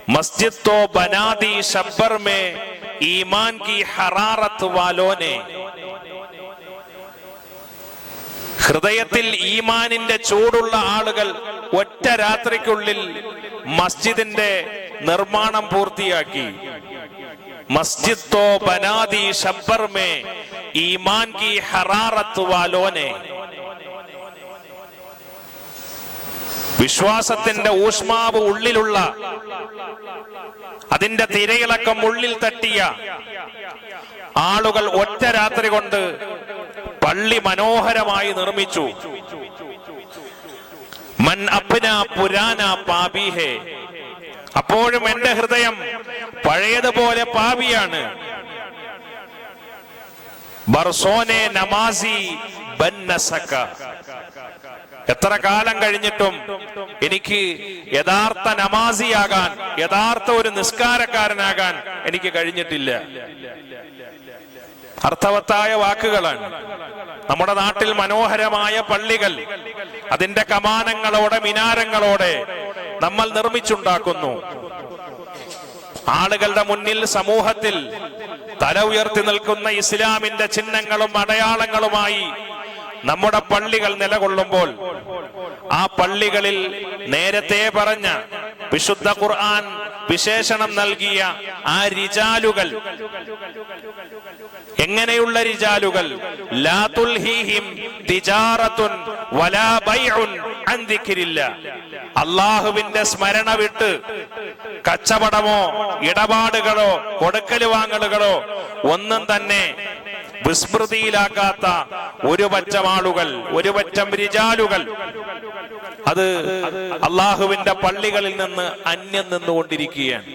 मस्जिद तो बना दी शब्बर में ईमान की हरारत वालों ने. ഹൃദയത്തിൽ ഈമാനിന്റെ ചൂടുള്ള ആളുകൾ ഒറ്റ രാത്രിക്കുള്ളിൽ മസ്ജിദിന്റെ നിർമ്മാണം പൂർത്തിയാക്കി. മസ്ജിദ് തോ ബനാദി ശബ്ബർ മേ ഈമാൻ കി ഹറാറത്ത് വാലോനെ. വിശ്വാസത്തിന്റെ ഊഷ്മാവ് ഉള്ളിലുള്ള, അതിന്റെ തിരയിളക്കം ഉള്ളിൽ തട്ടിയ ആളുകൾ ഒറ്റ രാത്രി കൊണ്ട് പള്ളി മനോഹരമായി നിർമ്മിച്ചു. മൻ അപ്ന പുരാന പാപി ഹേ. അപ്പോഴും എന്റെ ഹൃദയം പഴയതുപോലെ പാപിയാണ്. ബർസോനെ നമാസി ബന്നസക. എത്ര കാലം കഴിഞ്ഞിട്ടും എനിക്ക് യഥാർത്ഥ നമാസിയാകാൻ, യഥാർത്ഥ ഒരു നിസ്കാരക്കാരനാകാൻ എനിക്ക് കഴിഞ്ഞിട്ടില്ല. അർത്ഥവത്തായ വാക്കുകളാണ്. നമ്മുടെ നാട്ടിൽ മനോഹരമായ പള്ളികൾ അതിന്റെ കമാനങ്ങളോടെ, മിനാരങ്ങളോടെ നമ്മൾ നിർമ്മിച്ചുണ്ടാക്കുന്നു. ആളുകളുടെ മുന്നിൽ, സമൂഹത്തിൽ തല ഉയർത്തി നിൽക്കുന്ന ഇസ്ലാമിന്റെ ചിഹ്നങ്ങളും അടയാളങ്ങളുമായി നമ്മുടെ പള്ളികൾ നിലകൊള്ളുമ്പോൾ ആ പള്ളികളിൽ നേരത്തെ പറഞ്ഞ വിശുദ്ധ ഖുർആൻ വിശേഷണം നൽകിയ ആ റിജാലുകൾ, എങ്ങനെയുള്ള റിജാലുകൾ? ലാ തുൽഹീഹിം തിജാറത്തുൻ വലാ ബൈഉൻ അൻ ദിക്രില്ലാ. അല്ലാഹുവിന്റെ സ്മരണ വിട്ട് കച്ചവടമോ ഇടപാടുകളോ കൊടുക്കല് വാങ്ങലുകളോ ഒന്നും തന്നെ വിസ്മൃതിയിലാക്കാത്ത ഒരു പറ്റം ആളുകൾ, ഒരു പറ്റം റിജാലുകൾ അത് അള്ളാഹുവിന്റെ പള്ളികളിൽ നിന്ന് അന്യം നിന്നുകൊണ്ടിരിക്കുകയാണ്.